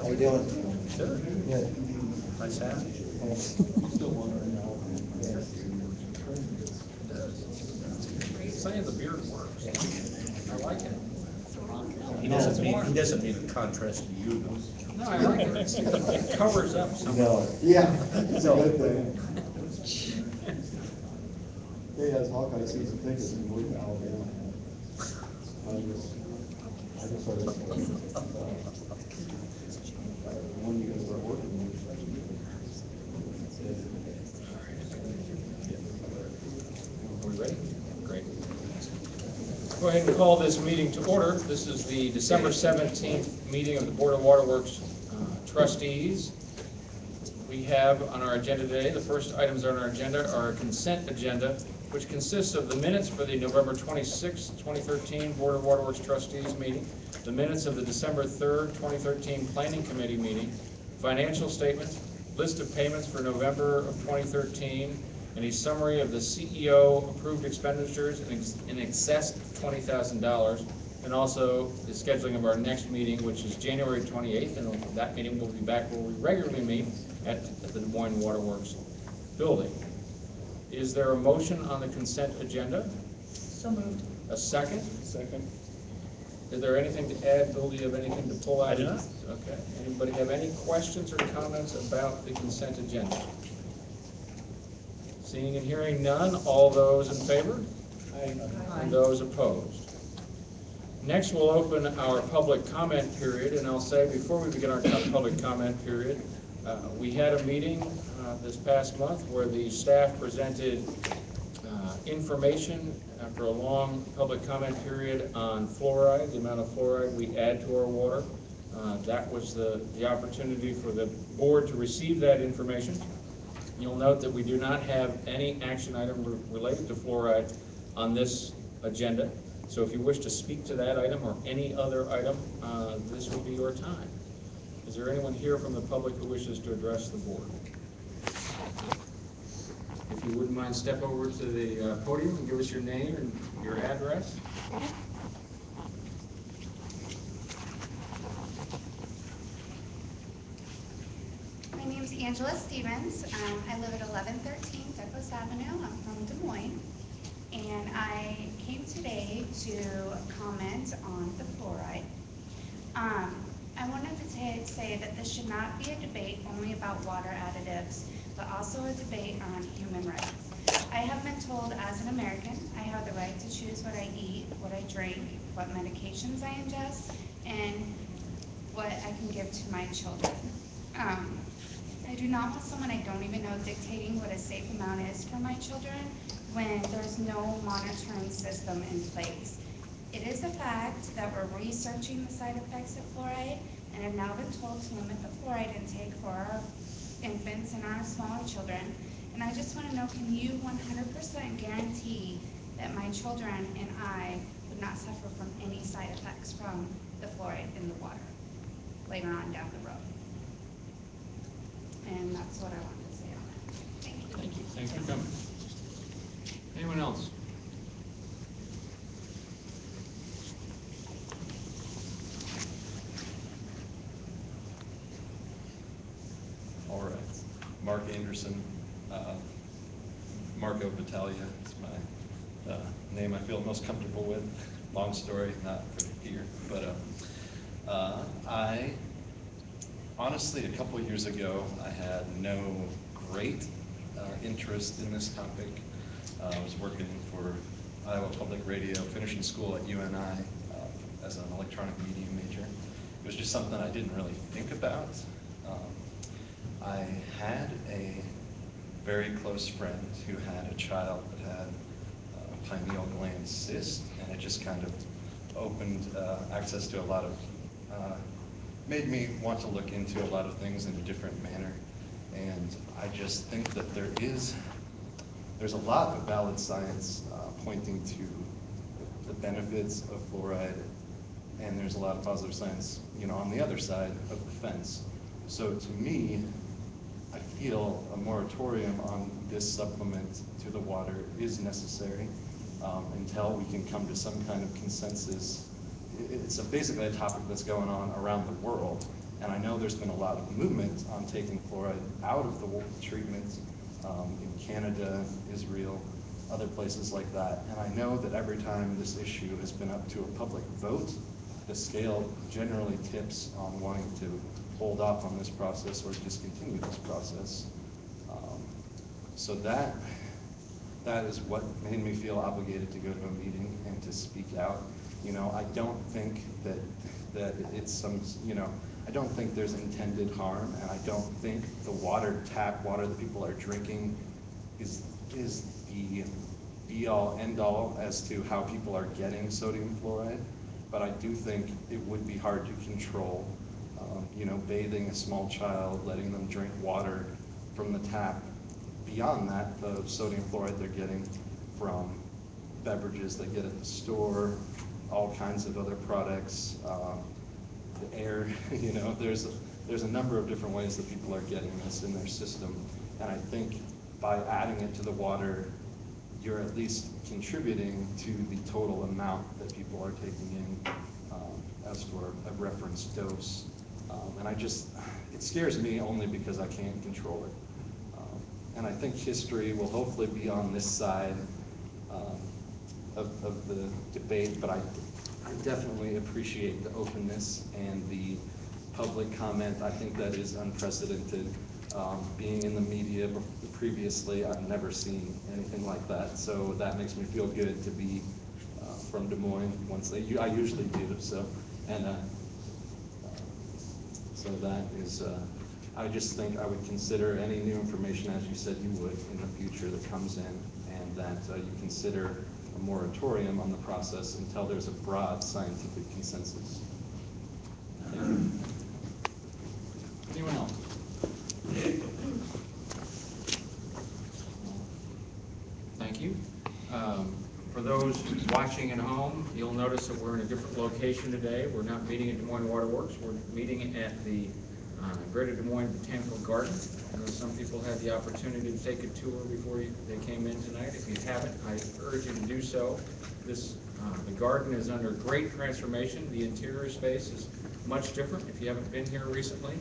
How you doing? Good. Good. Nice hat. Saying the beard works. I like it. He doesn't mean in contrast to you. No, I like it. It covers up some. No. Yeah, it's a good thing. Hey, as Hawkeye season tickets and we're in Alabama. I just started. When you gonna start working? Are we ready? Great. Go ahead and call this meeting to order. This is the December 17th meeting of the Board of Waterworks trustees. We have on our agenda today, the first items on our agenda are a consent agenda, which consists of the minutes for the November 26, 2013 Board of Waterworks trustees meeting, the minutes of the December 3rd, 2013 Planning Committee meeting, financial statements, list of payments for November of 2013, and a summary of the CEO approved expenditures in excess of $20,000, and also the scheduling of our next meeting, which is January 28th, and that meeting will be back where we regularly meet at the Des Moines Waterworks building. Is there a motion on the consent agenda? So moved. A second? Second. Is there anything to add? Bill, do you have anything to pull out? I do not. Okay. Anybody have any questions or comments about the consent agenda? Seeing and hearing none, all those in favor? Aye. And those opposed? Next, we'll open our public comment period, and I'll say before we begin our public comment period, we had a meeting this past month where the staff presented information after a long public comment period on fluoride, the amount of fluoride we add to our water. That was the opportunity for the board to receive that information. You'll note that we do not have any action item related to fluoride on this agenda. So if you wish to speak to that item or any other item, this will be your time. Is there anyone here from the public who wishes to address the board? If you wouldn't mind, step over to the podium and give us your name and your address. My name is Angela Stevens. I live at 1113 Douglas Avenue. I'm from Des Moines. And I came today to comment on the fluoride. I wanted to say that this should not be a debate only about water additives, but also a debate on human rights. I have been told as an American, I have the right to choose what I eat, what I drink, what medications I ingest, and what I can give to my children. I do not want someone I don't even know dictating what a safe amount is for my children when there's no monitoring system in place. It is a fact that we're researching the side effects of fluoride and have now been told to limit the fluoride intake for our infants and our smaller children. And I just want to know, can you 100% guarantee that my children and I would not suffer from any side effects from the fluoride in the water later on down the road? And that's what I wanted to say on that. Thank you. Thank you. Thanks for coming. Anyone else? All right. Mark Anderson, Marco Battaglia is my name I feel most comfortable with. Long story, not for here, but I honestly, a couple of years ago, I had no great interest in this topic. I was working for Iowa Public Radio, finishing school at UNI as an electronic media major. It was just something I didn't really think about. I had a very close friend who had a child that had a pineal gland cyst, and it just kind of opened access to a lot of, made me want to look into a lot of things in a different manner. And I just think that there's a lot of valid science pointing to the benefits of fluoride, and there's a lot of positive science, on the other side of the fence. So to me, I feel a moratorium on this supplement to the water is necessary until we can come to some kind of consensus. It's basically a topic that's going on around the world, and I know there's been a lot of movement on taking fluoride out of the treatment in Canada, Israel, other places like that. And I know that every time this issue has been up to a public vote, the scale generally tips on wanting to hold off on this process or discontinue this process. So that is what made me feel obligated to go to a meeting and to speak out. I don't think that it's some, I don't think there's intended harm, and I don't think the tap water that people are drinking is the be-all, end-all as to how people are getting sodium fluoride. But I do think it would be hard to control, bathing a small child, letting them drink water from the tap. Beyond that, the sodium fluoride they're getting from beverages they get at the store, all kinds of other products, the air, there's a number of different ways that people are getting this in their system. And I think by adding it to the water, you're at least contributing to the total amount that people are taking in as for a reference dose. And it scares me only because I can't control it. And I think history will hopefully be on this side of the debate, but I definitely appreciate the openness and the public comment. I think that is unprecedented. Being in the media previously, I've never seen anything like that. So that makes me feel good to be from Des Moines. I usually do. So, and so that is. I just think I would consider any new information, as you said you would, in the future that comes in, and that you consider a moratorium on the process until there's a broad scientific consensus. Thank you. Anyone else? Thank you. For those watching at home, you'll notice that we're in a different location today. We're not meeting at Des Moines Waterworks. We're meeting at the Greater Des Moines Botanical Garden. I know some people had the opportunity to take a tour before they came in tonight. If you haven't, I urge you to do so. The garden is under great transformation. The interior space is much different if you haven't been here recently.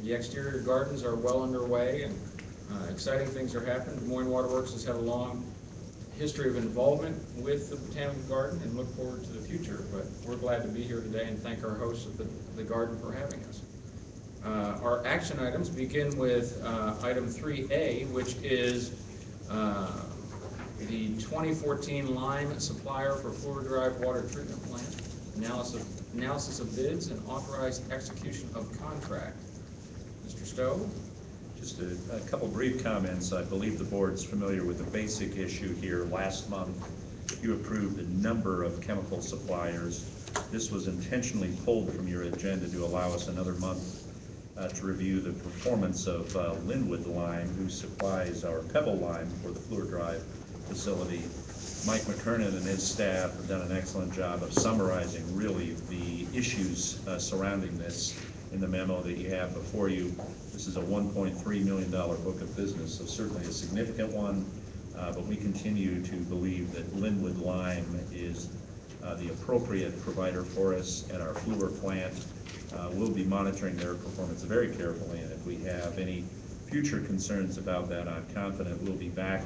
The exterior gardens are well underway, and exciting things are happening. Des Moines Waterworks has had a long history of involvement with the Botanical Garden and look forward to the future, but we're glad to be here today and thank our hosts of the garden for having us. Our action items begin with item 3A, which is the 2014 Lime Supplier for Fluoride Water Treatment Plant, analysis of bids and authorized execution of contract. Mr. Stowe? Just a couple brief comments. I believe the board's familiar with the basic issue here. Last month, you approved a number of chemical suppliers. This was intentionally pulled from your agenda to allow us another month to review the performance of Linwood Lime, who supplies our Pebble Lime for the Fluor Drive facility. Mike McKernan and his staff have done an excellent job of summarizing really the issues surrounding this in the memo that you have before you. This is a $1.3 million book of business, so certainly a significant one, but we continue to believe that Linwood Lime is the appropriate provider for us at our Fluor plant. We'll be monitoring their performance very carefully, and if we have any future concerns about that, I'm confident we'll be back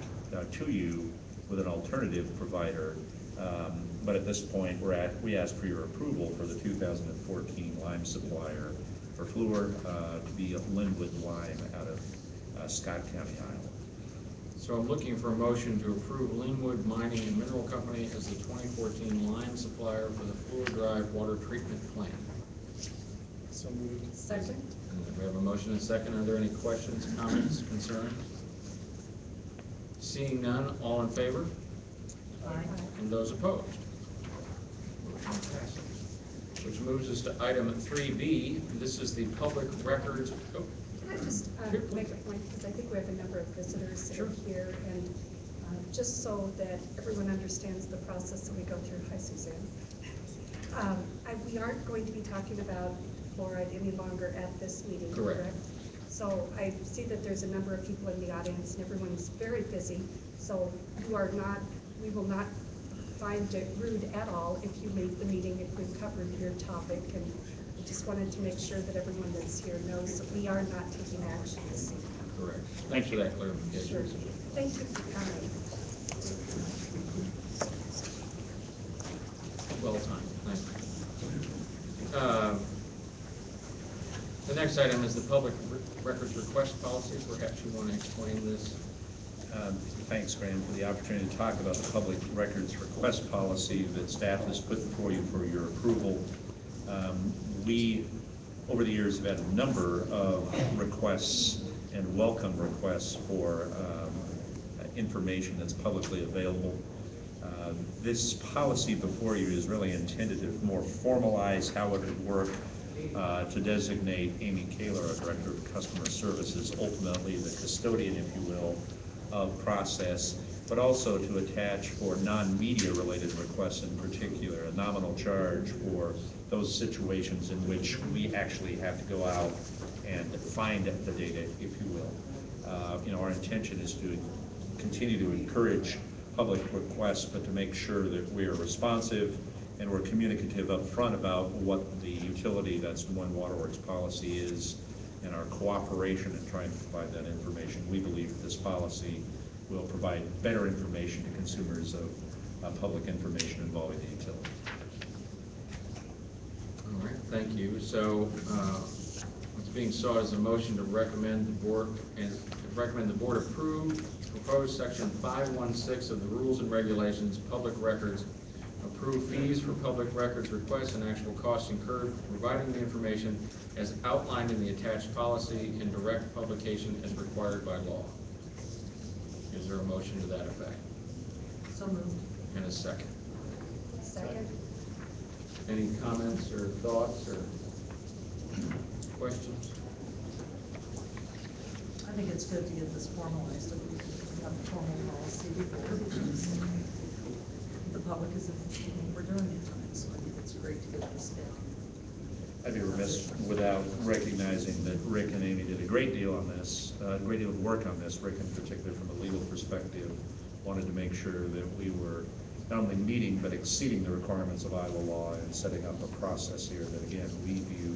to you with an alternative provider. But at this point, we ask for your approval for the 2014 lime supplier for Fluor to be Linwood Lime out of Scott County, Iowa. So I'm looking for a motion to approve Linwood Mining and Mineral Company as the 2014 lime supplier for the Fluor Drive water treatment plant. So moved. Second? And we have a motion and a second. Are there any questions, comments, concerns? Seeing none, all in favor? Aye. And those opposed? Motion passes. Which moves us to item 3B. This is the public records. Oh, Can I just Sure. make a point, because I think we have a number of visitors that Sure. are here, and just so that everyone understands the process that we go through. Hi, Suzanne. We aren't going to be talking about fluoride any longer at this meeting, Correct. correct? So I see that there's a number of people in the audience, and everyone's very busy, so we will not find it rude at all if you leave the meeting if we've covered your topic, and I just wanted to make sure that everyone that's here knows that we are not taking action this evening. correct. Thanks for that clarification. Sure. Thank you for coming. Well timed, thank you. The next item is the public records request policy. Perhaps you want to explain this? Thanks, Graham, for the opportunity to talk about the public records request policy that staff has put before you for your approval. We, over the years, have had a number of requests and welcome requests for information that's publicly available. This policy before you is really intended to more formalize how it would work, to designate Amy Kaler, our Director of Customer Services, ultimately the custodian, if you will, of process, but also to attach for non-media related requests in particular, a nominal charge for those situations in which we actually have to go out and find the data, if you will. Our intention is to continue to encourage public requests, but to make sure that we are responsive and we're communicative up front about what the utility, that's Des Moines Waterworks policy is, and our cooperation in trying to provide that information. We believe that this policy will provide better information to consumers of public information involving the utility. All right, thank you. So what's being sought is a motion to recommend the board approve proposed section 516 of the rules and regulations, public records, approve fees for public records requests and actual costs incurred providing the information as outlined in the attached policy and direct publication as required by law. Is there a motion to that effect? So moved. And a second. Second. Any comments or thoughts or questions? I think it's good to get this formalized, so we can have a formal policy before, because the public is interested in what we're doing tonight, so I think it's great to get this down. I'd be remiss without recognizing that Rick and Amy did a great deal on this, a great deal of work on this. Rick in particular, from a legal perspective, wanted to make sure that we were not only meeting but exceeding the requirements of Iowa law and setting up a process here that, again, we view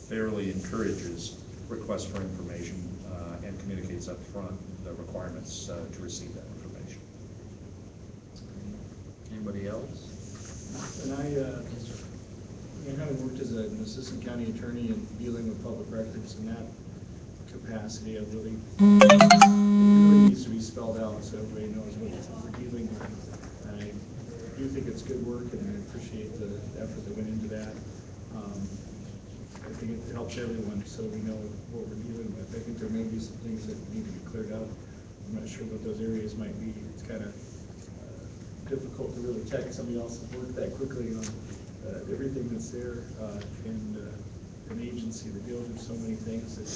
fairly encourages requests for information and communicates up front the requirements to receive that information. Anybody else? And I having worked as an assistant county attorney and dealing with public records in that capacity, it really needs to be spelled out so everybody knows what we're dealing with. And I do think it's good work, and I appreciate the effort that went into that. I think it helps everyone so we know what we're dealing with. I think there may be some things that need to be cleared up. I'm not sure what those areas might be. It's kind of difficult to really check somebody else's work that quickly on everything that's there in an agency that deals with so many things that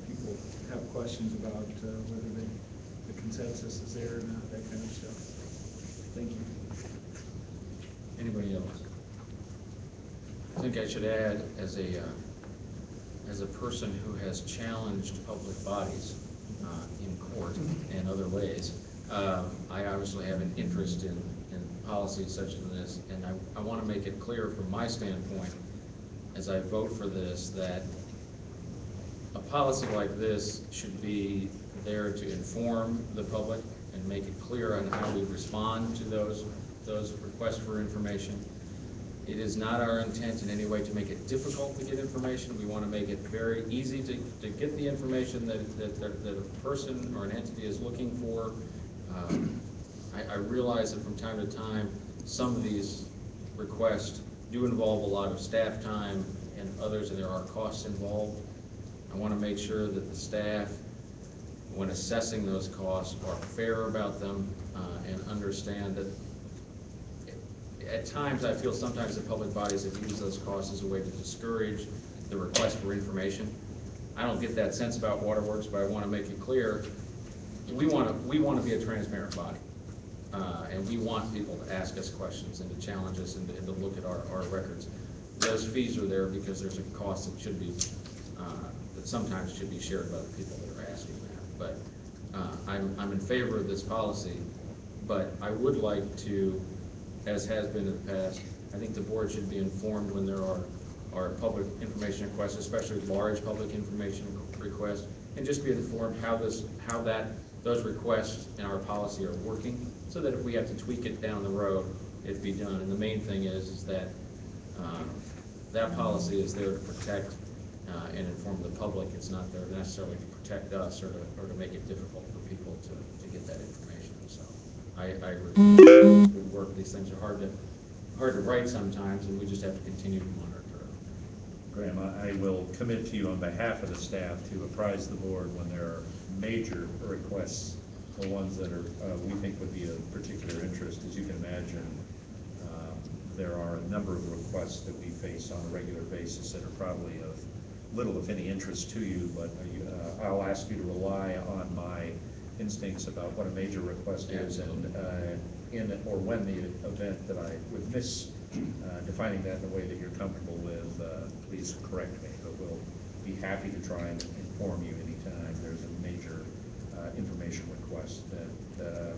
people have questions about whether the consensus is there or not, that kind of stuff. Thank you. Anybody else? I think I should add, as a person who has challenged public bodies in court and other ways, I obviously have an interest in policies such as this, and I want to make it clear from my standpoint, as I vote for this, that a policy like this should be there to inform the public and make it clear on how we respond to those those requests for information. It is not our intent in any way to make it difficult to get information. We want to make it very easy to get the information that a person or an entity is looking for. I realize that from time to time, some of these requests do involve a lot of staff time and others, and there are costs involved. I want to make sure that the staff, when assessing those costs, are fair about them and understand that at times I feel sometimes the public bodies have used those costs as a way to discourage the request for information. I don't get that sense about Waterworks, but I want to make it clear we want to be a transparent body. And we want people to ask us questions and to challenge us and to look at our records. Those fees are there because there's a cost that should be, that sometimes should be shared by the people that are asking that. But I'm in favor of this policy, but I would like to, as has been in the past, I think the board should be informed when there are public information requests, especially large public information requests, and just be informed how those requests in our policy are working, so that if we have to tweak it down the road, it'd be done. And the main thing is that that policy is there to protect and inform the public. It's not there necessarily to protect us or to make it difficult for people to get that information. So I agree. Good work. These things are hard to write sometimes, and we just have to continue to monitor. Graham, I will commit to you on behalf of the staff to apprise the board when there are major requests, the ones that are we think would be of particular interest. As you can imagine, there are a number of requests that we face on a regular basis that are probably of little, if any, interest to you, but I'll ask you to rely on my instincts about what a major request is, and in or when the event that I would miss defining that in a way that you're comfortable with, please correct me, but we'll be happy to try and inform you anytime there's a major information request that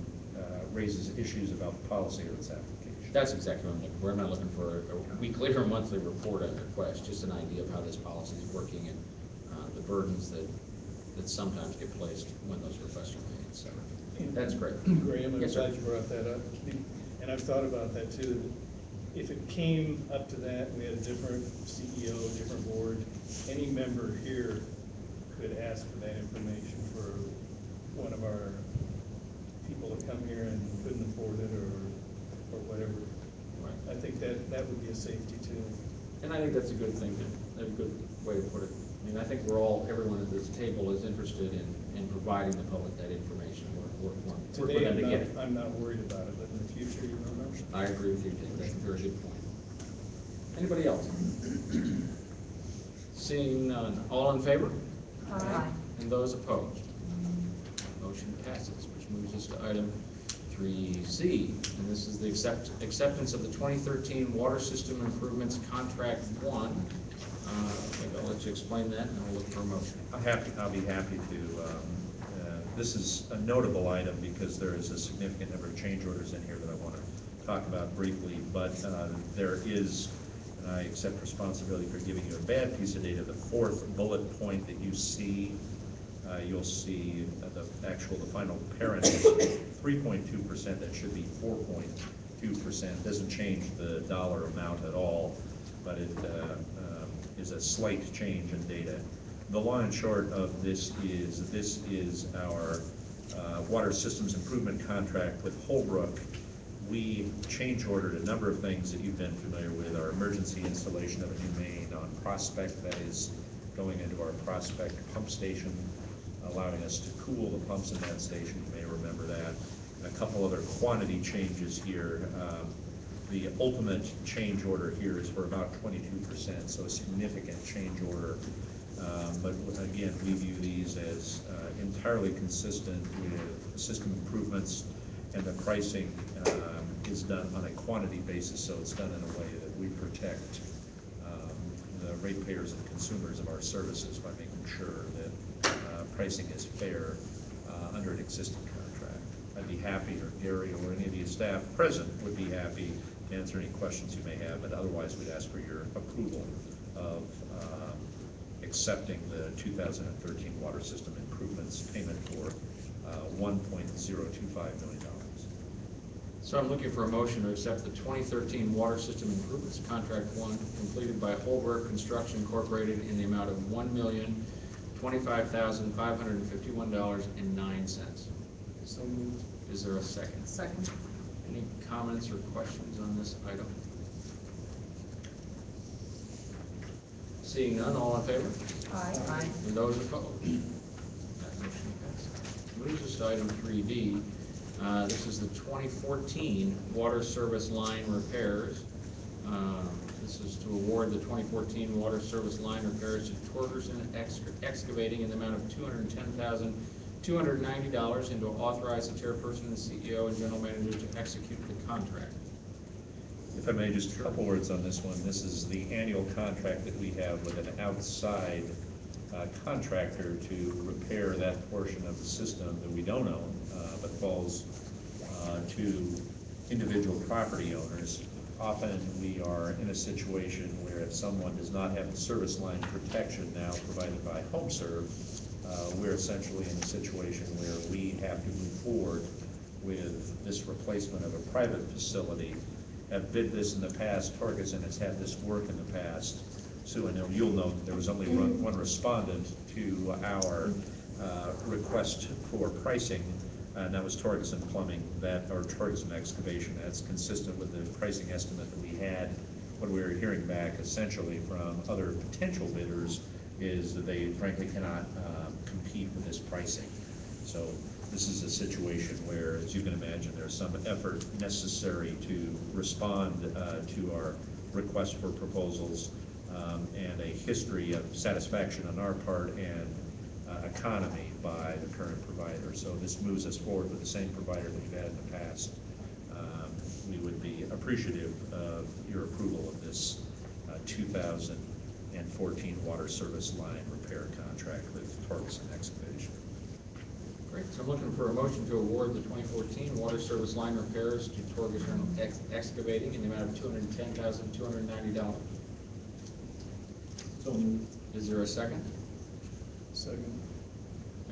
raises issues about the policy or its application. That's exactly what I'm looking for. I'm not looking for a weekly or monthly report on request, just an idea of how this policy is working and the burdens that sometimes get placed when those requests are made. So that's great. Graham, I'm Yes, sir. glad you brought that up. And I've thought about that too. If it came up to that, we had a different CEO, different board, any member here could ask for that information for one of our people that come here and couldn't afford it or whatever. Right. I think that would be a safety too. And I think that's a good thing, a good way to put it. I mean, I think everyone at this table is interested in providing the public that information. We're Today, them to get it. I'm not worried about it, but in the future, you don't know. I agree with you, Dave. That's a very good point. Anybody else? Seeing none. All in favor? Aye. And those opposed? Motion passes, which moves us to item 3C, and this is the acceptance of the 2013 Water System Improvements Contract 1. Maybe I'll let you explain that, and then we'll look for a motion. I'll be happy to. This is a notable item because there is a significant number of change orders in here that I want to talk about briefly, but there is, and I accept responsibility for giving you a bad piece of data, the fourth bullet point that you see. You'll see the final parent is 3.2%. That should be 4.2%. Doesn't change the dollar amount at all, but it is a slight change in data. The long and short of this is our water systems improvement contract with Holbrook. We change ordered a number of things that you've been familiar with. Our emergency installation of a new main on Prospect, that is going into our Prospect pump station, allowing us to cool the pumps in that station. You may remember that. And a couple other quantity changes here. The ultimate change order here is for about 22%, so a significant change order. But again, we view these as entirely consistent with system improvements, and the pricing is done on a quantity basis, so it's done in a way that we protect the ratepayers and consumers of our services by making sure that pricing is fair under an existing contract. I'd be happy, or Gary or any of the staff present would be happy to answer any questions you may have, but otherwise we'd ask for your approval of accepting the 2013 water system improvements payment for $1.025 million. So I'm looking for a motion to accept the 2013 Water System Improvements Contract 1 completed by Holbrook Construction Incorporated in the amount of $1,025,551.09. So moved. Is there a second? Second. Any comments or questions on this item? Seeing none, all in favor? Aye. And those opposed? That motion passes. Moves us to item 3D. This is the 2014 water service line repairs. This is to award the 2014 water service line repairs to Torgerson Excavating in the amount of $210,290 and to authorize the chairperson, the CEO, and general manager to execute the contract. If I may, just a couple words on this one. This is the annual contract that we have with an outside contractor to repair that portion of the system that we don't own, but falls to individual property owners. Often we are in a situation where if someone does not have the service line protection now provided by HomeServe, we're essentially in a situation where we have to move forward with this replacement of a private facility. Have bid this in the past. Torgerson has had this work in the past. Sue, I know you'll note there was only one respondent to our request for pricing, and that was Torgerson Plumbing, or Torgerson Excavation. That's consistent with the pricing estimate that we had. What we were hearing back essentially from other potential bidders is that they frankly cannot compete with this pricing. So this is a situation where, as you can imagine, there's some effort necessary to respond to our request for proposals and a history of satisfaction on our part and economy by the current provider. So this moves us forward with the same provider that we've had in the past. We would be appreciative of your approval of this 2014 water service line repair contract with Torgerson Excavation. Great, so I'm looking for a motion to award the 2014 water service line repairs to Torgerson Excavating in the amount of $210,290. So moved. Is there a second? Second.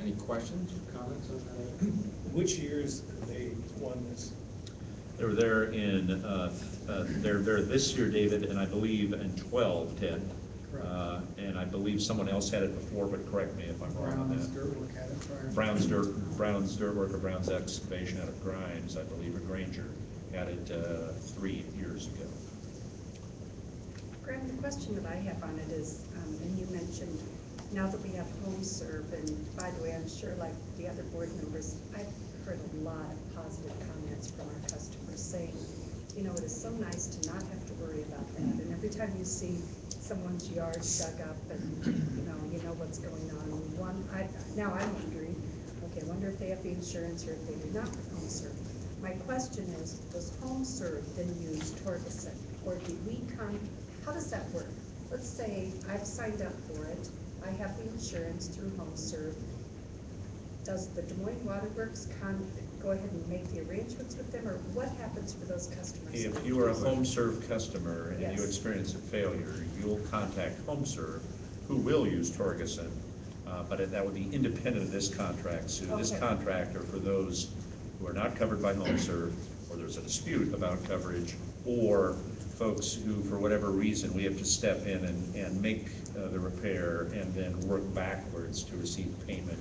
Any questions or comments on that? Which years they won this? They were there in, they're there this year, David, and I believe in 12, Ted. And I believe someone else had it before, but correct me if I'm wrong on that. Brown's Dirt Work or Brown's Excavation out of Grimes, I believe, or Granger, had it 3 years ago. Graham, the question that I have on it is, and you mentioned now that we have HomeServe, and by the way, I'm sure like the other board members, I've heard a lot of positive comments from our customers saying, you know, it is so nice to not have to worry about that. And every time you see someone's yard dug up and you know what's going on. Now I'm wondering, okay, I wonder if they have the insurance or if they do not with HomeServe. My question is, does HomeServe then use Torgerson, or do we how does that work? Let's say I've signed up for it, I have the insurance through HomeServe. Does the Des Moines Water Works go ahead and make the arrangements with them, or what happens for those customers? If you are a HomeServe customer and you Yes. experience a failure, you'll contact HomeServe, who will use Torgerson, but that would be independent of this contract. So this Okay. contract are for those who are not covered by HomeServe, or there's a dispute about coverage, or folks who, for whatever reason, we have to step in and make the repair and then work backwards to receive payment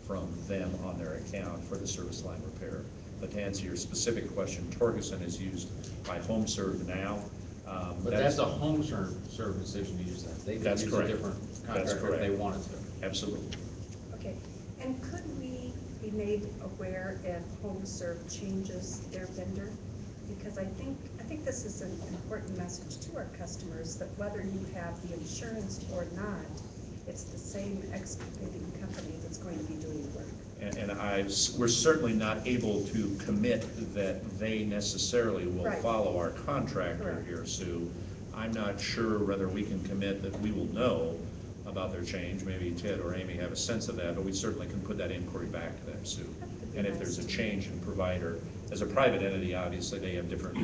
from them on their account for the service line repair. But to answer your specific question, Torgerson is used by HomeServe now. But that's a HomeServe decision to use that. They could That's use correct. a different That's contractor if correct. they wanted to. Absolutely. Okay, and could we be made aware if HomeServe changes their vendor? Because I think this is an important message to our customers, that whether you have the insurance or not, it's the same excavating company that's going to be doing the work. And we're certainly not able to commit that they necessarily will Right. follow our contractor Correct. here, Sue. I'm not sure whether we can commit that we will know about their change. Maybe Ted or Amy have a sense of that, but we certainly can put that inquiry back to them, Sue. And if there's a change in provider, as a private entity, obviously, they have different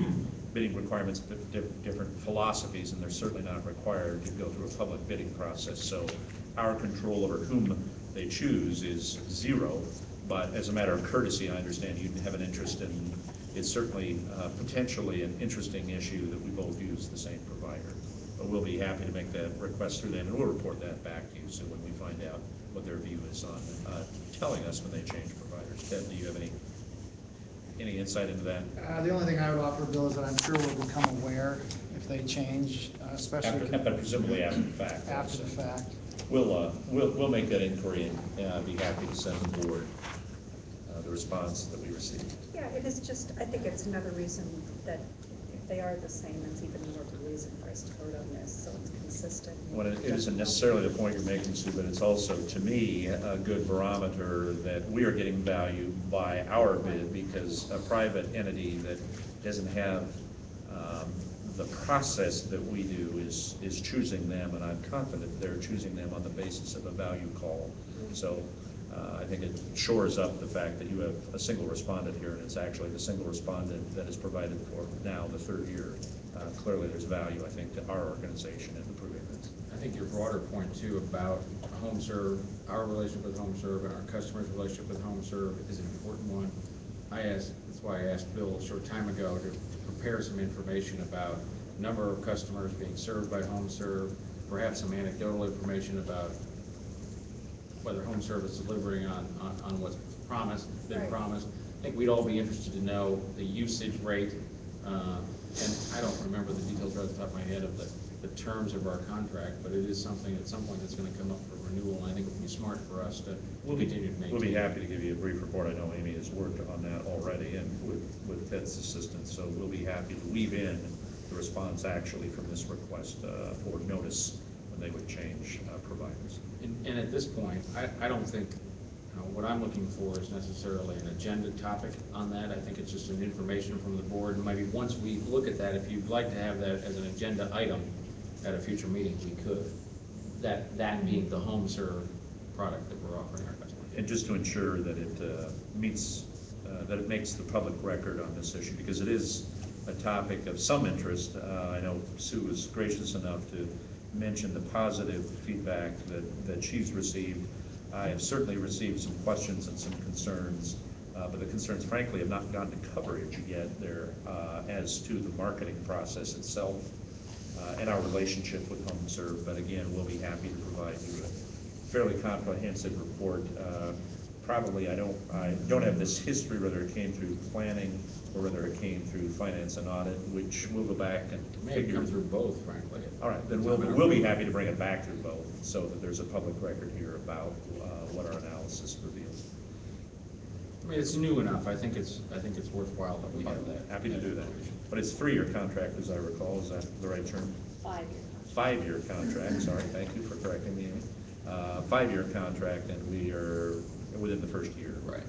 bidding requirements, different philosophies, and they're certainly not required to go through a public bidding process. So our control over whom they choose is zero, but as a matter of courtesy, I understand you have an interest in it's certainly potentially an interesting issue that we both use the same provider. But we'll be happy to make that request through them, and we'll report that back to you, so when we find out what their view is on telling us when they change providers. Ted, do you have any insight into that? The only thing I would offer, Bill, is that I'm sure we'll become aware if they change, especially But presumably after the fact. after the fact. We'll make that inquiry and be happy to send the board the response that we received. Yeah, it is just, I think it's another reason that if they are the same, it's even more of a reason for us to vote on this, so it's consistent. Well, it isn't necessarily the point you're making, Sue, but it's also, to me, a good barometer that we are getting value by our bid, because a private entity that doesn't have the process that we do is choosing them, and I'm confident they're choosing them on the basis of a value call. So I think it shores up the fact that you have a single respondent here, and it's actually the single respondent that is provided for now the third year. Clearly, there's value, I think, to our organization in approving this. I think your broader point too about HomeServe, our relationship with HomeServe and our customers' relationship with HomeServe is an important one. That's why I asked Bill a short time ago to prepare some information about number of customers being served by HomeServe, perhaps some anecdotal information about whether HomeServe is delivering on what's been Right. promised. I think we'd all be interested to know the usage rate, and I don't remember the details right off the top of my head of the terms of our contract, but it is something at some point that's going to come up for renewal, and I think it would be smart for us to continue to maintain. We'll be happy to give you a brief report. I know Amy has worked on that already, and with Ted's assistance, so we'll be happy to weave in the response actually from this request for notice when they would change providers. And at this point, I don't think, what I'm looking for is necessarily an agenda topic on that. I think it's just an information from the board, and maybe once we look at that, if you'd like to have that as an agenda item at a future meeting, we could. That being the HomeServe product that we're offering our customers. And just to ensure that it meets, that it makes the public record on this issue, because it is a topic of some interest. I know Sue was gracious enough to mention the positive feedback that she's received. I have certainly received some questions and some concerns, but the concerns frankly have not gotten to coverage yet there as to the marketing process itself and our relationship with HomeServe. But again, we'll be happy to provide you a fairly comprehensive report. Probably I don't have this history, whether it came through planning or whether it came through finance and audit, which we'll go back and It may have figure. come through both, frankly. All right, then we'll be happy to bring it back through both, so that there's a public record here about what our analysis reveals. I mean, it's new enough. I think it's worthwhile that we have that. Happy to do that. But it's a 3-year contract, as I recall. Is that the right term? 5-year contract, sorry, thank you for correcting me. 5-year contract, and we are within the first year. Right.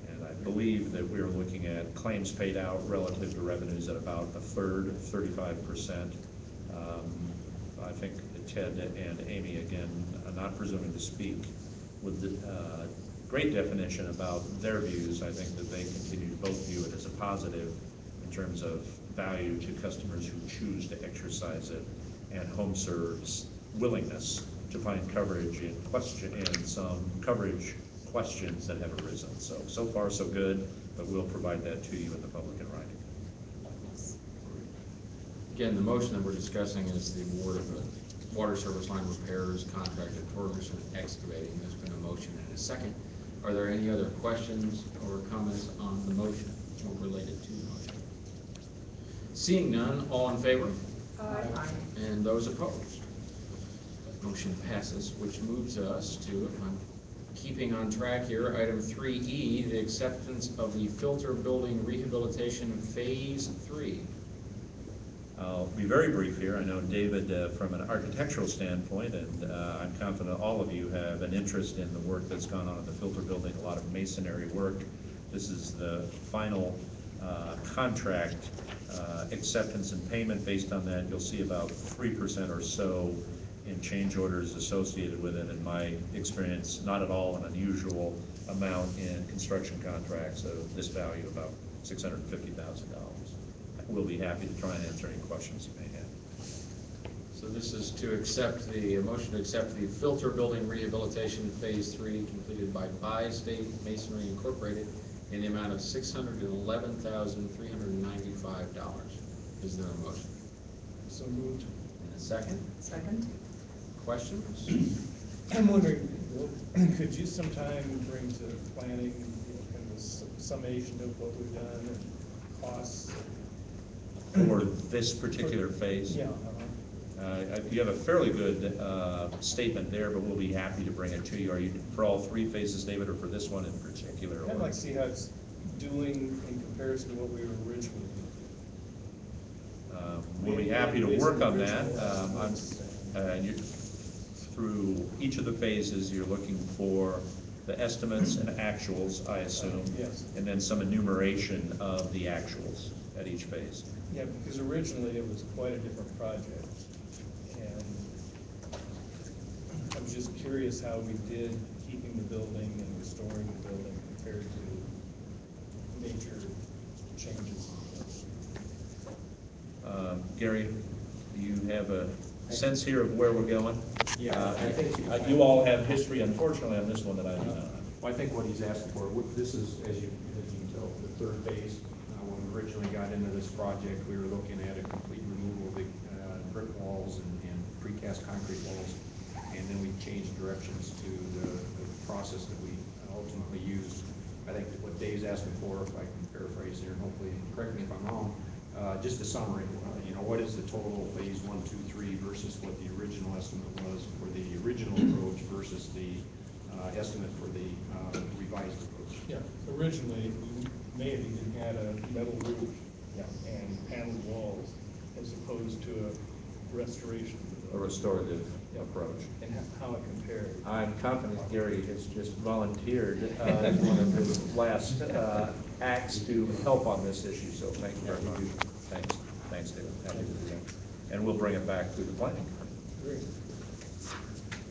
And I believe that we are looking at claims paid out relative to revenues at about a third, 35%. I think Ted and Amy, again, not presuming to speak, with the great definition about their views. I think that they continue to both view it as a positive in terms of value to customers who choose to exercise it, and HomeServe's willingness to find coverage in some coverage questions that have arisen. So far so good, but we'll provide that to you in the public in writing. Again, the motion that we're discussing is the award of the water service line repairs contract at Ferguson Excavating. There's been a motion and a second. Are there any other questions or comments on the motion or related to the motion? Seeing none, all in favor? And those opposed? Motion passes, which moves us to, if I'm keeping on track here, item 3E, the acceptance of the filter building rehabilitation phase 3. I'll be very brief here. I know David, from an architectural standpoint, and I'm confident all of you have an interest in the work that's gone on in the filter building, a lot of masonry work. This is the final contract acceptance and payment. Based on that, you'll see about 3% or so in change orders associated with it. In my experience, not at all an unusual amount in construction contracts of this value, about $650,000. We'll be happy to try and answer any questions you may have. So this is to accept the motion to accept the filter building rehabilitation phase 3 completed by State Masonry Incorporated in the amount of $611,395. Is there a motion? So moved. And a second? Second? Questions? I'm wondering, could you sometime bring to planning, kind of a summation of what we've done and costs? For this particular phase? Yeah. You have a fairly good statement there, but we'll be happy to bring it to you. Are you for all three phases, David, or for this one in particular? I'd like to see how it's doing in comparison to what we were originally doing. We'll be happy to work on that. Through each of the phases, you're looking for the estimates and actuals, I assume. Yes. And then some enumeration of the actuals at each phase. Yeah, because originally it was quite a different project. And I'm just curious how we did keeping the building and restoring the building compared to major changes. Gary, do you have a sense here of where we're going? Yeah, I think You all have history, unfortunately, on this one that I do not. Well, I think what he's asking for, this is, as you can tell, the third phase. When we originally got into this project, we were looking at a complete removal of the brick walls and precast concrete walls. And then we changed directions to the process that we ultimately used. I think that what Dave's asking for, if I can paraphrase here, and hopefully correct me if I'm wrong, just a summary. What is the total phase 1, 2, 3 versus what the original estimate was for the original approach versus the estimate for the revised approach? Yeah, originally, we maybe had a metal roof and paneled walls as opposed to a restoration. A restorative approach. And how it compared. I'm confident Gary has just volunteered as one of his last acts to help on this issue, so thank you very much. Thanks, David. Happy to do that. And we'll bring it back to the planning. Great.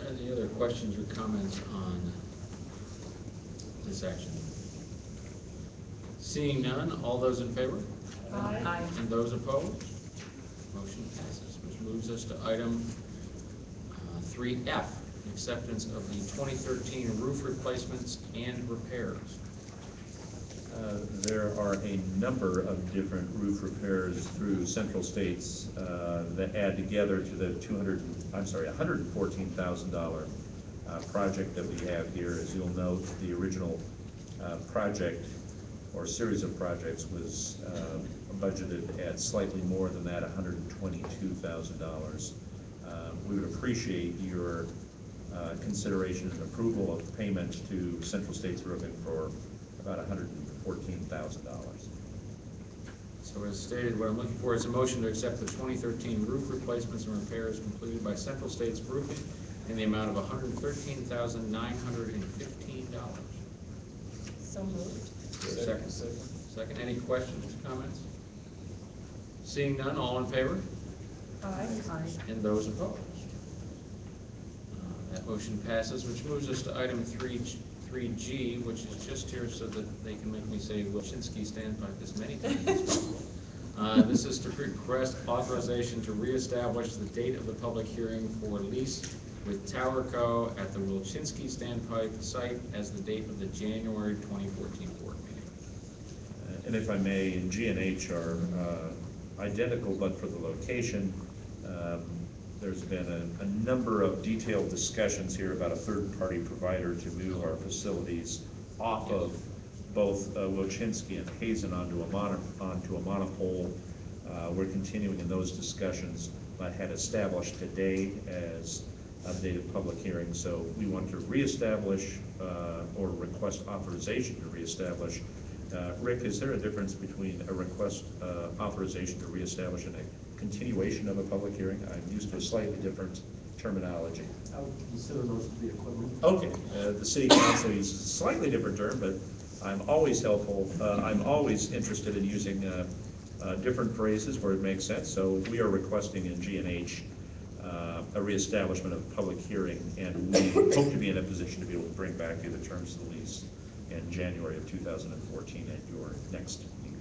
Any other questions or comments on this action? Seeing none, all those in favor? Aye. And those opposed? Motion passes, which moves us to item 3F, acceptance of the 2013 roof replacements and repairs. There are a number of different roof repairs through Central States that add together to the $114,000 project that we have here. As you'll note, the original project or series of projects was budgeted at slightly more than that, $122,000. We would appreciate your consideration and approval of payment to Central States Roofing for about $114,000. So as stated, what I'm looking for is a motion to accept the 2013 roof replacements and repairs completed by Central States Roofing in the amount of $113,915. So moved. Second. Second. Any questions, comments? Seeing none, all in favor? Aye. And those opposed? That motion passes, which moves us to item 3G, which is just here so that they can make me say Wilczynski standpipe as many times as possible. This is to request authorization to reestablish the date of the public hearing for lease with Tower Co. at the Wilczynski standpipe site as the date of the January 2014 board meeting. And if I may, G and H are identical, but for the location. There's been a number of detailed discussions here about a third-party provider to move our facilities off of both Wilczynski and Hazen onto a monopole. We're continuing in those discussions, but had established today as a date of public hearing. So we want to reestablish or request authorization to reestablish. Rick, is there a difference between a request authorization to reestablish and a continuation of a public hearing? I'm used to a slightly different terminology. I would consider those to be equivalent. Okay, the city council uses a slightly different term, but I'm always helpful. I'm always interested in using different phrases where it makes sense. So we are requesting in G&H a reestablishment of public hearing, and we hope to be in a position to be able to bring back you the terms of the lease in January of 2014 at your next meeting.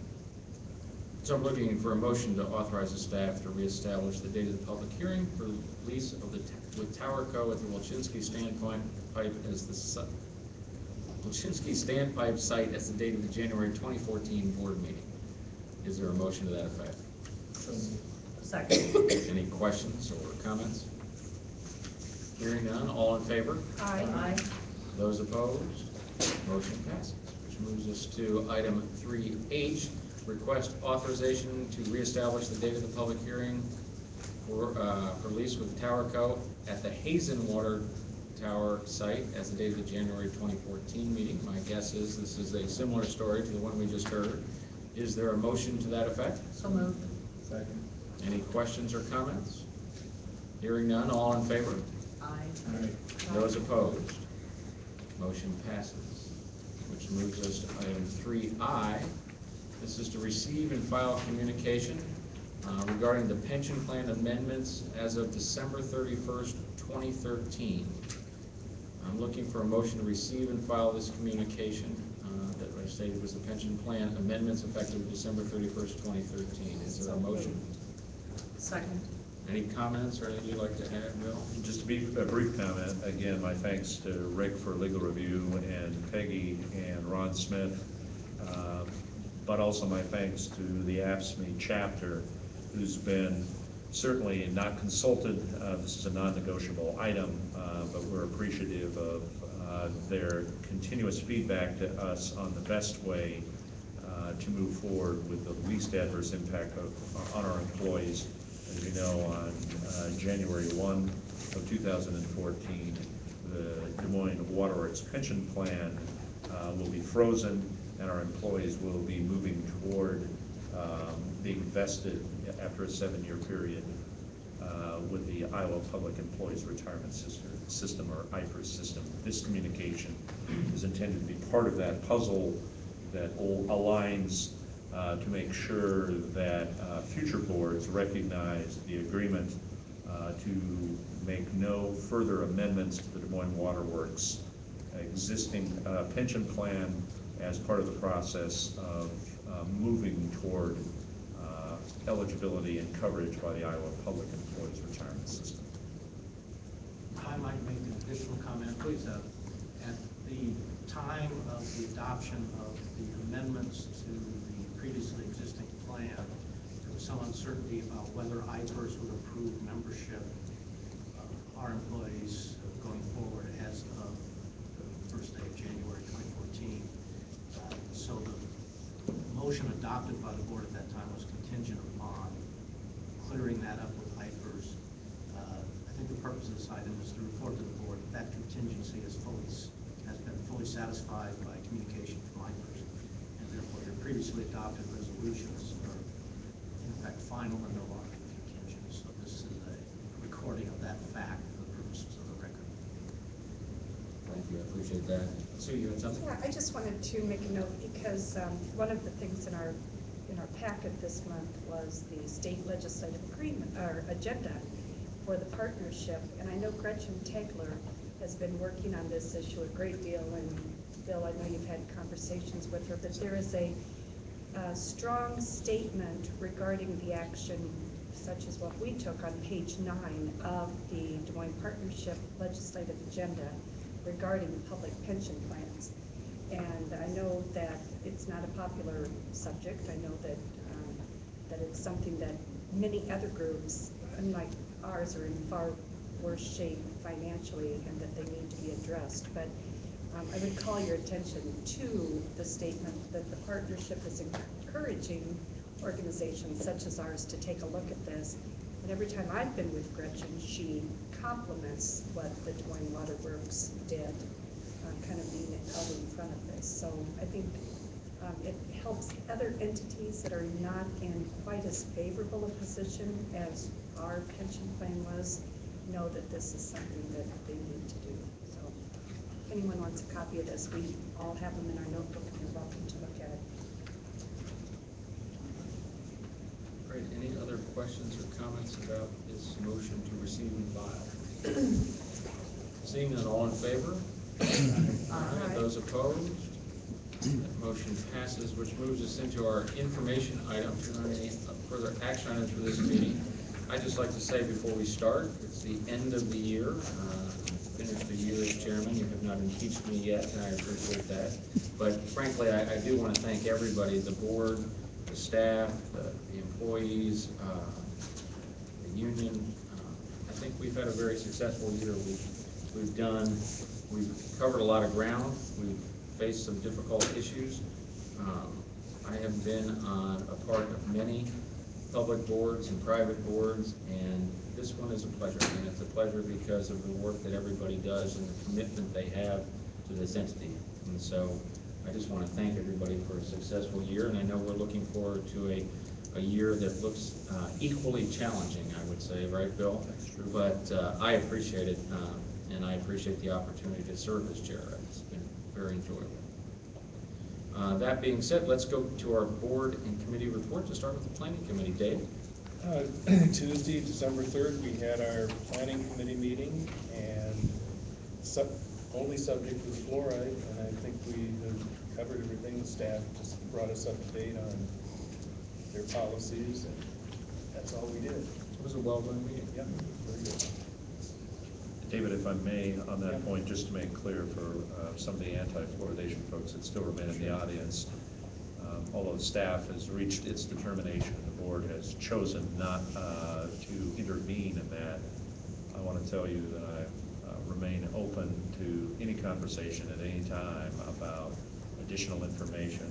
So I'm looking for a motion to authorize the staff to reestablish the date of the public hearing for lease of with Tower Co. at the Wilczynski standpipe as the Lachinski Standpipe Site as the date of the January 2014 board meeting. Is there a motion to that effect? Second. Any questions or comments? Hearing none, all in favor? Aye. Those opposed? Motion passes. Which moves us to item 3H, request authorization to reestablish the date of the public hearing for lease with Tower Co. at the Hazen Water Tower site as the date of the January 2014 meeting. My guess is this is a similar story to the one we just heard. Is there a motion to that effect? So moved. Second. Any questions or comments? Hearing none, all in favor? Aye. Those opposed? Motion passes. Which moves us to item 3I. This is to receive and file communication regarding the pension plan amendments as of December 31st, 2013. I'm looking for a motion to receive and file this communication that I stated was the pension plan amendments effective December 31st, 2013. Is there a motion? Second. Any comments or anything you'd like to add, Bill? Just to be a brief comment, again, my thanks to Rick for legal review and Peggy and Ron Smith, but also my thanks to the AFSCME chapter, who's been certainly not consulted. This is a non-negotiable item, but we're appreciative of their continuous feedback to us on the best way to move forward with the least adverse impact on our employees. As you know, on January 1 of 2014, the Des Moines Waterworks pension plan will be frozen, and our employees will be moving toward being vested after a 7-year period with the Iowa Public Employees Retirement System, or IPRS system. This communication is intended to be part of that puzzle that aligns to make sure that future boards recognize the agreement to make no further amendments to the Des Moines Waterworks existing pension plan as part of the process of moving toward eligibility and coverage by the Iowa Public Employees Retirement System. I might make an additional comment, please. At the time of the adoption of the amendments to the previously existing plan, there was some uncertainty about whether IPERS would approve membership of our employees going forward as of the first day of January 2014. So the motion adopted by the board at that time was contingent upon clearing that up with IPERS. I think the purpose of this item is to report to the board that contingency has been fully satisfied by communication from IPERS, and therefore your previously adopted resolutions are in fact final and no longer contingent. So this is a recording of that fact for the purposes of the record. Thank you, I appreciate that. Sue, you had something? Yeah, I just wanted to make a note because one of the things in our packet this month was the state legislative agreement or agenda for the partnership, and I know Gretchen Tegler has been working on this issue a great deal, and Bill, I know you've had conversations with her, but there is a strong statement regarding the action such as what we took on page 9 of the Des Moines Partnership legislative agenda regarding public pension plans. And I know that it's not a popular subject. I know that that it's something that many other groups, unlike ours, are in far worse shape financially, and that they need to be addressed. But I would call your attention to the statement that the partnership is encouraging organizations such as ours to take a look at this. And every time I've been with Gretchen, she compliments what the Des Moines Waterworks did, kind of being out in front of this. So I think it helps other entities that are not in quite as favorable a position as our pension plan was know that this is something that they need to do. So if anyone wants a copy of this, we all have them in our notebook, and you're welcome to look at it. Great. Any other questions or comments about this motion to receive and file? Seeing none, all in favor? Aye. Those opposed? That motion passes, which moves us into our information items. There aren't any further action items for this meeting. I'd just like to say before we start, it's the end of the year. Finished the year as chairman. You have not impeached me yet, and I appreciate that. But frankly, I do want to thank everybody, the board, the staff, the employees, the union. I think we've had a very successful year. We've covered a lot of ground. We've faced some difficult issues. I have been on a part of many public boards and private boards, and this one is a pleasure. And it's a pleasure because of the work that everybody does and the commitment they have to this entity. And so I just want to thank everybody for a successful year, and I know we're looking forward to a year that looks equally challenging, I would say, right, Bill? That's true. But I appreciate it, and I appreciate the opportunity to serve as chair. It's been very enjoyable. That being said, let's go to our board and committee report to start with the planning committee. Dave? Tuesday, December 3rd, we had our planning committee meeting, and only subject was fluoride, and I think we have covered everything. The staff just brought us up to date on their policies, and that's all we did. It was a well-done meeting. Yep, very good. David, if I may, on that point, just to make clear for some of the anti-fluoridation folks that still remain in the audience, although the staff has reached its determination and the board has chosen not to intervene in that, I want to tell you that I remain open to any conversation at any time about additional information,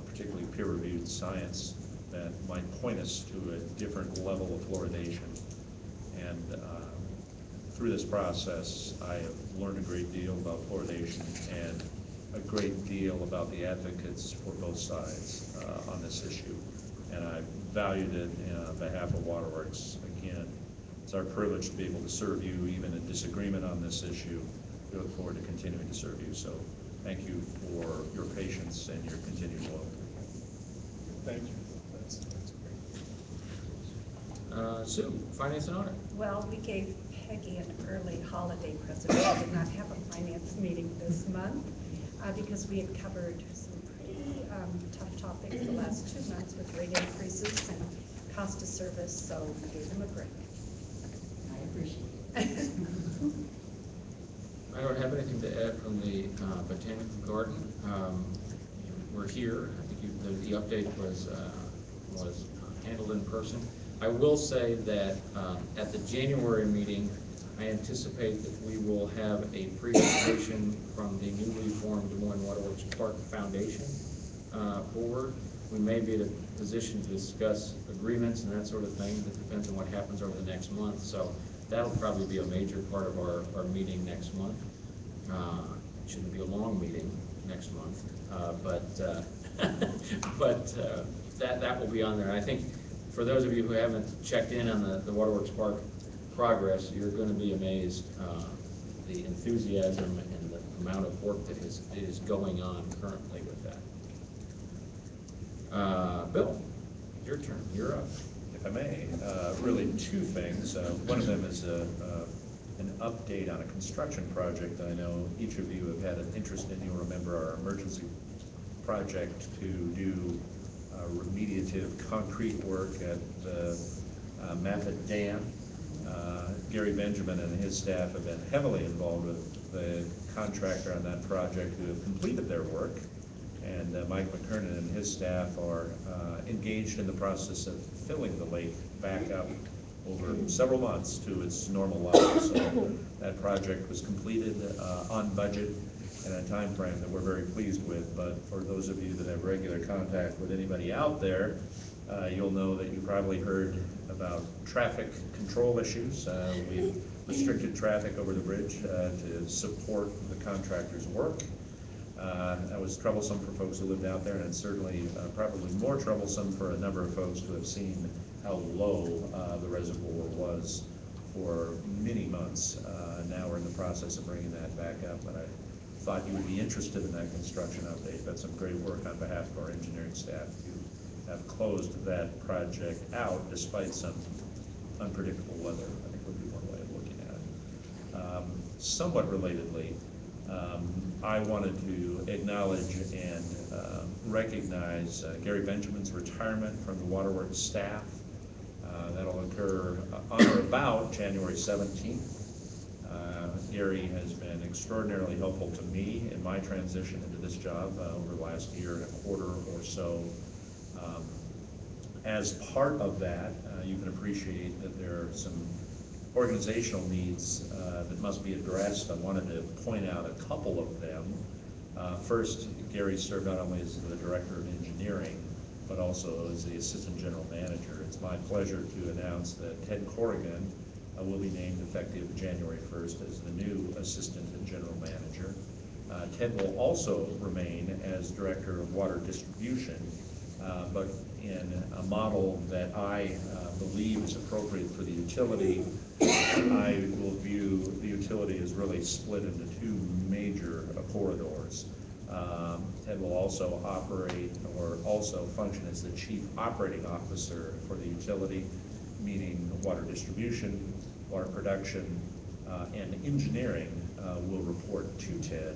particularly peer-reviewed science, that might point us to a different level of fluoridation. And through this process, I have learned a great deal about fluoridation and a great deal about the advocates for both sides on this issue. And I valued it on behalf of Waterworks. Again, it's our privilege to be able to serve you even in disagreement on this issue. We look forward to continuing to serve you. So thank you for your patience and your continued loyalty. Thank you. That's great. Sue, finance and audit. Well, we gave Peggy an early holiday present. We did not have a finance meeting this month because we had covered some pretty tough topics the last 2 months with rate increases and cost of service, so we gave them a break. I appreciate it. I don't have anything to add from the botanical garden. We're here. I think the update was handled in person. I will say that at the January meeting, I anticipate that we will have a presentation from the newly formed Des Moines Waterworks Park Foundation board. We may be in a position to discuss agreements and that sort of thing. That depends on what happens over the next month. So that'll probably be a major part of our meeting next month. It shouldn't be a long meeting next month, but that will be on there. And I think for those of you who haven't checked in on the Waterworks Park progress, you're going to be amazed the enthusiasm and the amount of work that is going on currently with that. Bill, your turn. You're up. If I may, really two things. One of them is an update on a construction project that I know each of you have had an interest in. You'll remember our emergency project to do remediative concrete work at the Maffett Dam. Gary Benjamin and his staff have been heavily involved with the contractor on that project who have completed their work. And Mike McKernan and his staff are engaged in the process of filling the lake back up over several months to its normal level. So that project was completed on budget in a time frame that we're very pleased with. But for those of you that have regular contact with anybody out there, you'll know that you probably heard about traffic control issues. We've restricted traffic over the bridge to support the contractor's work. That was troublesome for folks who lived out there, and it's certainly probably more troublesome for a number of folks who have seen how low the reservoir was for many months. Now we're in the process of bringing that back up, and I thought you would be interested in that construction update. That's some great work on behalf of our engineering staff to have closed that project out despite some unpredictable weather, I think would be one way of looking at it. Somewhat relatedly, I wanted to acknowledge and recognize Gary Benjamin's retirement from the Waterworks staff. That'll occur about January 17th. Gary has been extraordinarily helpful to me in my transition into this job over the last year and a quarter or so. As part of that, you can appreciate that there are some organizational needs that must be addressed. I wanted to point out a couple of them. First, Gary served not only as the Director of Engineering, but also as the Assistant General Manager. It's my pleasure to announce that Ted Corrigan will be named effective January 1st as the new Assistant General Manager. Ted will also remain as Director of Water Distribution, but in a model that I believe is appropriate for the utility. I will view the utility as really split into two major corridors. Ted will also operate or also function as the Chief Operating Officer for the utility, meaning water distribution, water production, and engineering will report to Ted.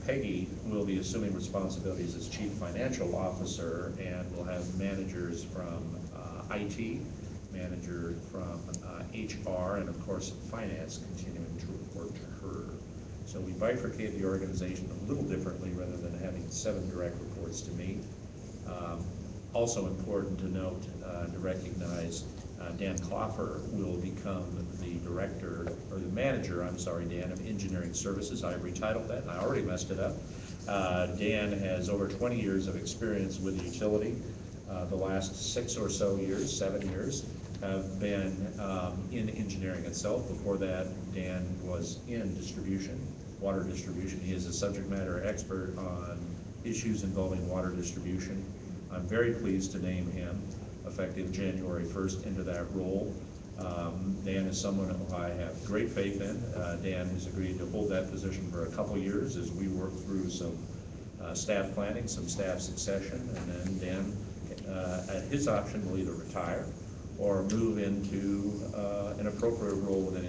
Peggy will be assuming responsibilities as Chief Financial Officer and will have managers from IT, manager from HR, and of course finance continuing to report to her. So we bifurcate the organization a little differently rather than having 7 direct reports to me. Also important to note, to recognize Dan Kloffer will become the director, or the manager, I'm sorry, Dan, of Engineering Services. I retitled that, and I already messed it up. Dan has over 20 years of experience with the utility. The last 6 or so years, 7 years, have been in engineering itself. Before that, Dan was in distribution, water distribution. He is a subject matter expert on issues involving water distribution. I'm very pleased to name him effective January 1st into that role. Dan is someone who I have great faith in. Dan has agreed to hold that position for a couple years as we work through some staff planning, some staff succession, and then Dan, at his option, will either retire or move into an appropriate role within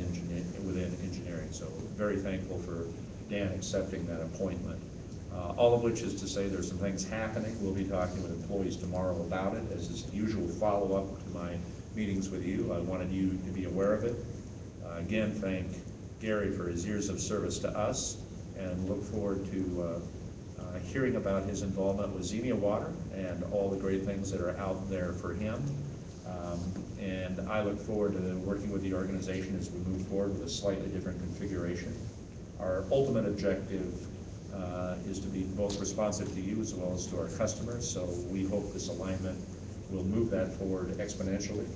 engineering. So very thankful for Dan accepting that appointment. All of which is to say there's some things happening. We'll be talking with employees tomorrow about it as is the usual follow-up to my meetings with you. I wanted you to be aware of it. Again, thank Gary for his years of service to us and look forward to hearing about his involvement with Xenia Water and all the great things that are out there for him. And I look forward to working with the organization as we move forward with a slightly different configuration. Our ultimate objective is to be both responsive to you as well as to our customers, so we hope this alignment will move that forward exponentially.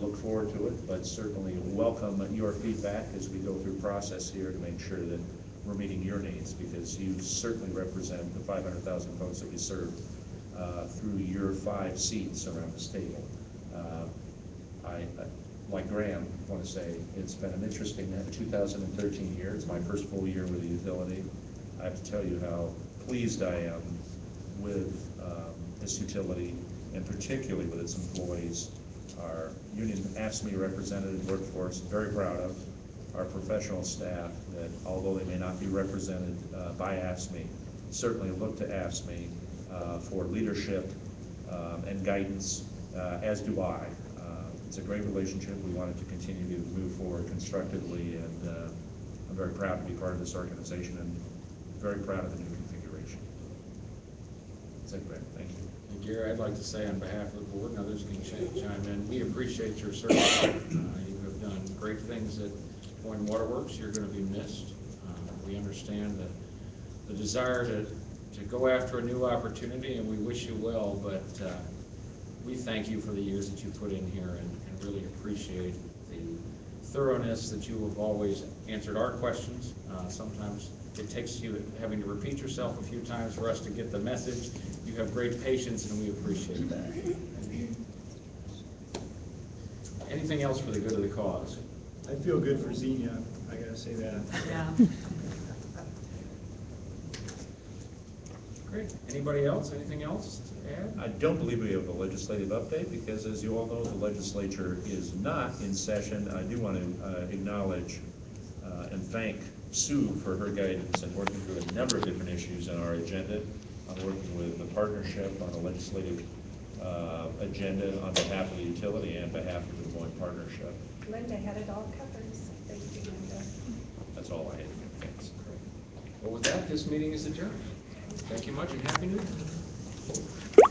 Look forward to it, but certainly welcome your feedback as we go through process here to make sure that we're meeting your needs, because you certainly represent the 500,000 folks that we serve through your 5 seats around this table. I like Graham, want to say it's been an interesting 2013 year. It's my first full year with the utility. I have to tell you how pleased I am with this utility, and particularly with its employees. Our union AFSCME representative workforce, very proud of. Our professional staff that, although they may not be represented by AFSCME, certainly look to AFSCME for leadership and guidance, as do I. It's a great relationship. We want it to continue to move forward constructively, and I'm very proud to be part of this organization and very proud of the new configuration. That's it, Greg. Thank you. And Gary, I'd like to say on behalf of the board, and others can chime in, we appreciate your service. You have done great things at Des Moines Waterworks. You're going to be missed. We understand the desire to go after a new opportunity, and we wish you well, but we thank you for the years that you put in here and really appreciate the thoroughness that you have always answered our questions. Sometimes it takes you having to repeat yourself a few times for us to get the message. You have great patience, and we appreciate that. Anything else for the good of the cause? I feel good for Xenia, I gotta say that. Yeah. Great. Anybody else? Anything else to add? I don't believe we have a legislative update because, as you all know, the legislature is not in session. I do want to acknowledge and thank Sue for her guidance in working through a number of different issues on our agenda, on working with the partnership on a legislative agenda on behalf of the utility and behalf of the Des Moines Partnership. Linda had it all covered, so thank you, Linda. That's all I had. Thanks. Well, with that, this meeting is adjourned. Thank you much and happy New Year.